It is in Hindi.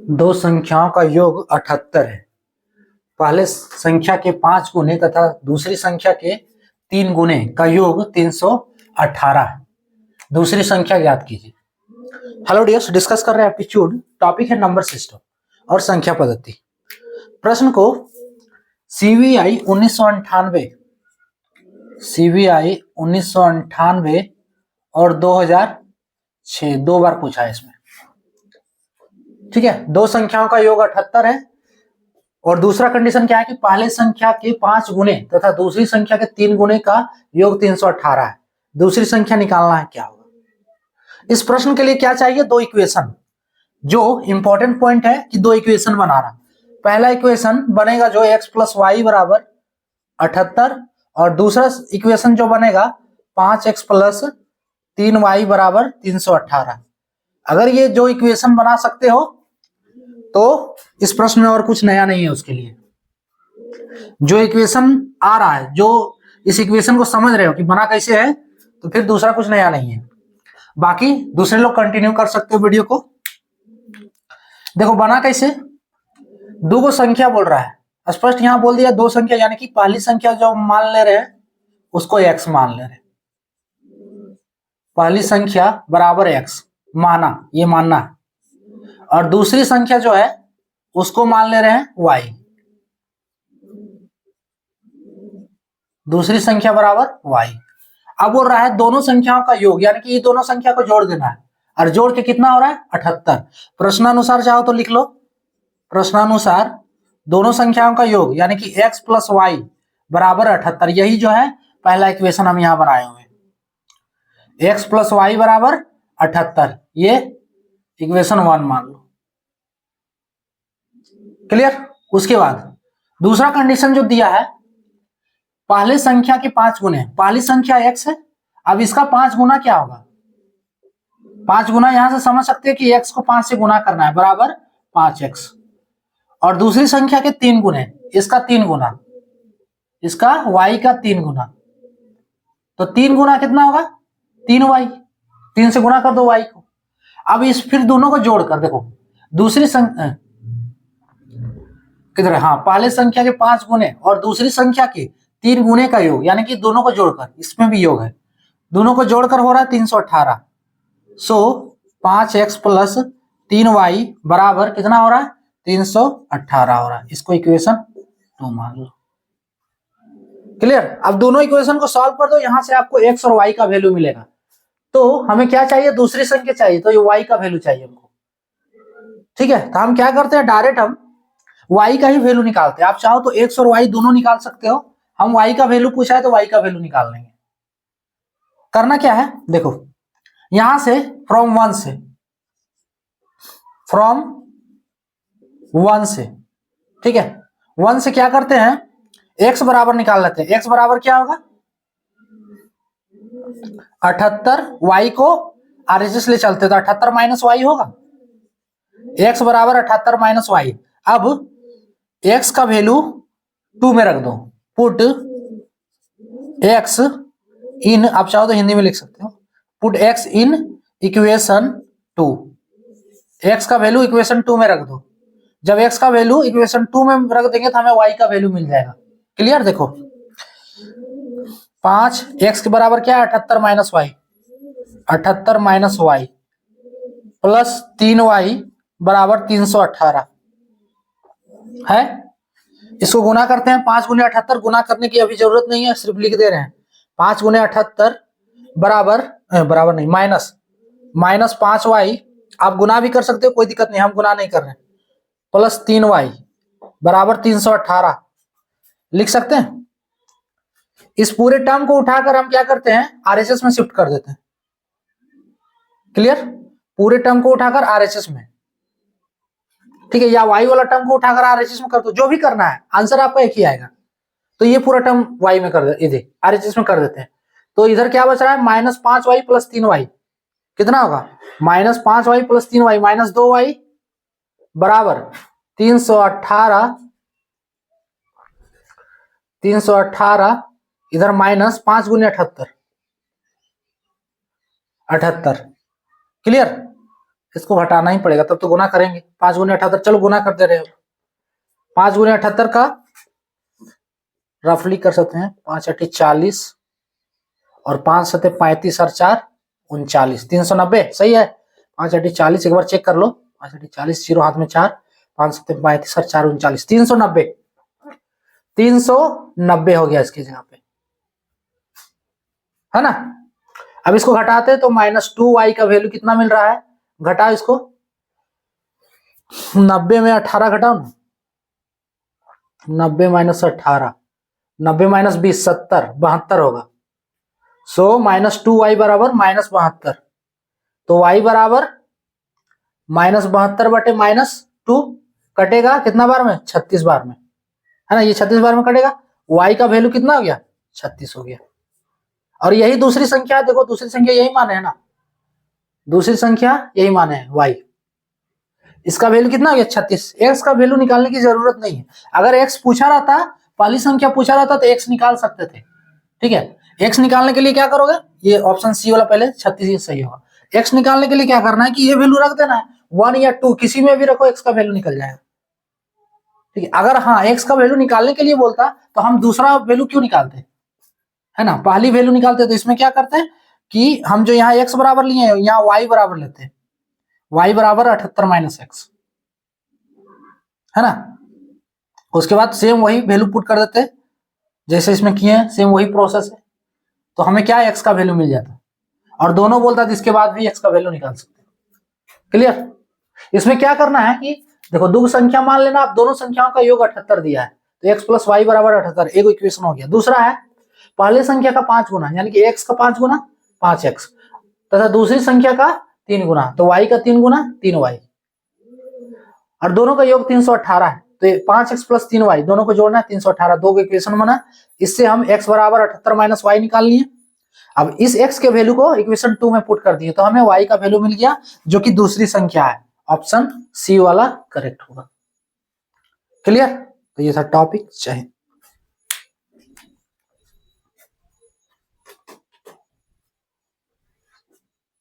दो संख्याओं का योग 78 है। पहले संख्या के 5 गुने तथा दूसरी संख्या के 3 गुने का योग 318 है। दूसरी संख्या ज्ञात कीजिए। हेलो डियर्स, डिस्कस कर रहे हैं एप्टीट्यूड। टॉपिक है नंबर सिस्टम और संख्या पद्धति। प्रश्न को सीबीआई 1998 और 2006 दो बार पूछा है इसमें। ठीक है, दो संख्याओं का योग 78 है और दूसरा कंडीशन क्या है कि पहले संख्या के 5 गुने तथा दूसरी संख्या के 3 गुने का योग 318 है। दूसरी संख्या निकालना है, क्या होगा। इस प्रश्न के लिए क्या चाहिए? दो इक्वेशन। जो इंपॉर्टेंट पॉइंट है कि दो इक्वेशन बना रहा। पहला इक्वेशन बनेगा जो x प्लस वाई बराबर 78 और दूसरा इक्वेशन जो बनेगा 5x प्लस 3y बराबर 318। अगर ये जो इक्वेशन बना सकते हो तो इस प्रश्न में और कुछ नया नहीं है। उसके लिए जो इक्वेशन आ रहा है, जो इस इक्वेशन को समझ रहे हो कि बना कैसे है, तो फिर दूसरा कुछ नया नहीं है। बाकी दूसरे लोग कंटिन्यू कर सकते हो वीडियो को। देखो बना कैसे, दो को संख्या बोल रहा है, स्पष्ट यहां बोल दिया दो संख्या, यानी कि पहली संख्या जो मान ले रहे हैं उसको x मान ले रहे हैं। पहली संख्या बराबर x माना, ये मानना है, और दूसरी संख्या जो है उसको मान ले रहे हैं y। दूसरी संख्या बराबर y। अब बोल रहा है दोनों संख्याओं का योग, यानी कि ये दोनों संख्या को जोड़ देना है, और जोड़ के कितना हो रहा है? 78। प्रश्नानुसार चाहो तो लिख लो। प्रश्नानुसार दोनों संख्याओं का योग यानी कि x प्लस वाई बराबर 78, यही जो है पहला इक्वेशन हम यहां बनाए हुए हैं। x प्लस वाई बराबर 78, ये इक्वेशन 1 मान लो। क्लियर। उसके बाद दूसरा कंडीशन जो दिया है, पहले संख्या के 5 गुने, पहली संख्या x है, अब इसका 5 गुना क्या होगा? 5 गुना यहां से समझ सकते हैं कि x को 5 से गुना करना है, बराबर 5x। और दूसरी संख्या के 3 गुने, इसका 3 गुना, इसका y का 3 गुना, तो 3 गुना कितना होगा? 3y। 3 से गुना कर दो y को। अब इस फिर दोनों को जोड़कर देखो, दूसरी संख्या किधर है? हाँ, पहले संख्या के 5 गुने और दूसरी संख्या के 3 गुने का योग, यानी कि दोनों को जोड़कर, इसमें भी योग है, दोनों को जोड़कर हो रहा है 318। सो 5x प्लस 3y बराबर कितना हो रहा है? 318 हो रहा है। इसको इक्वेशन 2 मान लो। क्लियर। अब दोनों इक्वेशन को सॉल्व कर दो, यहां से आपको x और y का वैल्यू मिलेगा। तो हमें क्या चाहिए? दूसरी संख्या चाहिए, तो ये y का वैल्यू चाहिए हमको। ठीक है, तो हम क्या करते हैं, डायरेक्ट हम y का ही वैल्यू निकालते हैं। आप चाहो तो x और y दोनों निकाल सकते हो। हम y का वैल्यू पूछा है तो y का वैल्यू निकाल लेंगे। करना क्या है, देखो यहां से फ्रॉम 1 से, फ्रॉम 1 से, ठीक है, 1 से क्या करते हैं, x बराबर निकाल लेते हैं। x बराबर क्या होगा? 78। y को आरएचएस ले चलते तो 78 माइनस वाई होगा। x बराबर 78 माइनस वाई। अब x का वैल्यू 2 में रख दो। पुट x इन, आप चाहो तो हिंदी में लिख सकते हो, put x in equation 2। x का वैल्यू इक्वेशन 2 में रख दो। जब x का वैल्यू इक्वेशन 2 में रख देंगे तो हमें y का वैल्यू मिल जाएगा। क्लियर। देखो 5x के बराबर क्या है? 78 माइनस वाई, 78 माइनस वाई प्लस 3y बराबर 318 है। इसको गुना करते हैं, 5 गुने 78। गुना करने की अभी जरूरत नहीं है, सिर्फ लिख दे रहे हैं। 5 गुने 78 बराबर नहीं, माइनस 5y। आप गुना भी कर सकते हो, कोई दिक्कत नहीं, हम गुना नहीं कर रहे हैं। प्लस 3y बराबर 318 लिख सकते हैं। इस पूरे टर्म को उठाकर हम क्या करते हैं, आरएचएस में शिफ्ट कर देते हैं। क्लियर। पूरे टर्म को उठाकर आरएचएस में, ठीक है, या y वाला टर्म को उठाकर आरएचएस में कर दो, जो भी करना है, आंसर आपका एक ही आएगा। तो ये पूरा टर्म y में कर दे, इधर आरएचएस में कर देते हैं। तो इधर क्या बच रहा है? माइनस 5y प्लस 3y कितना होगा? Minus 5y plus 3y minus 2y बराबर 318। इधर माइनस 5 गुने 78। क्लियर। इसको घटाना ही पड़ेगा, तब तो गुना करेंगे। 5 गुने 78, चलो गुना करते रहे। 5 गुने 78 का रफली कर सकते हैं, 5 8 40 और 5 7 35 और 4 39, 390 सही है। 5 8 40, एक बार चेक कर लो। 5 8 40, 0 हाथ में 4, 5 7 35 और 4 39, 390, 390 हो गया इसकी जगह पे, है ना। अब इसको घटाते हैं तो -2y का वैल्यू कितना मिल रहा है, घटाओ इसको। 90 में 18 घटाओ ना, 90 - 18, 90 - 20 70, 72 होगा। सो -2y बराबर -72, तो y बराबर -72 बटे -2 कटेगा कितना बार में, 36 बार में, है ना। ये 36 बार में कटेगा, y का वैल्यू कितना हो गया, 36 हो गया। और यही दूसरी संख्या है, देखो दूसरी संख्या यही माने है ना, दूसरी संख्या यही माने है y, इसका वैल्यू कितना हो गया 36। x का वैल्यू निकालने की जरूरत नहीं है। अगर x पूछा रहता, पहली संख्या पूछा रहता तो x निकाल सकते थे, ठीक है। x निकालने के लिए क्या करोगे, ये ऑप्शन सी वाला पहले 36 ही सही होगा। x निकालने के लिए क्या करना है कि ये वैल्यू रख देना है, 1 या 2 किसी में भी रखो, x का वैल्यू निकल जाएगा, ठीक है। अगर हाँ x का वैल्यू निकालने के लिए बोलता तो हम दूसरा वैल्यू क्यों निकालते, है ना, पहली वैल्यू निकालते। तो इसमें क्या करते हैं कि हम जो यहाँ x बराबर लिए हैं, यहाँ y बराबर लेते हैं, y बराबर 78 - x, है ना। उसके बाद सेम वही वैल्यू पुट कर देते, जैसे इसमें किए हैं, सेम वही प्रोसेस है। तो हमें क्या x का वैल्यू मिल जाता, और दोनों बोलता था इसके बाद भी x का वैल्यू निकाल सकते। क्लियर। इसमें क्या करना है कि देखो दो संख्या मान लेना, आप दोनों संख्याओं का योग 78 दिया है, तो x + y बराबर 78, एक इक्वेशन हो गया। दूसरा है पहले संख्या का 5 गुना, यानी कि x का 5 गुना 5x, तथा दूसरी संख्या का 3 गुना, तो y का 3 गुना 3y, और दोनों का योग 318 है। तो 5x + 3y दोनों को जोड़ना है, 318, दो इक्वेशन बना। इससे हम x बराबर 78 - y निकाल लिए। अब इस x के वैल्यू को इक्वेशन 2 में पुट कर दिए, तो हमें y का वैल्यू मिल गया, जो कि दूसरी संख्या है। ऑप्शन सी वाला करेक्ट होगा। क्लियर। तो ये था टॉपिक। जय हिंद।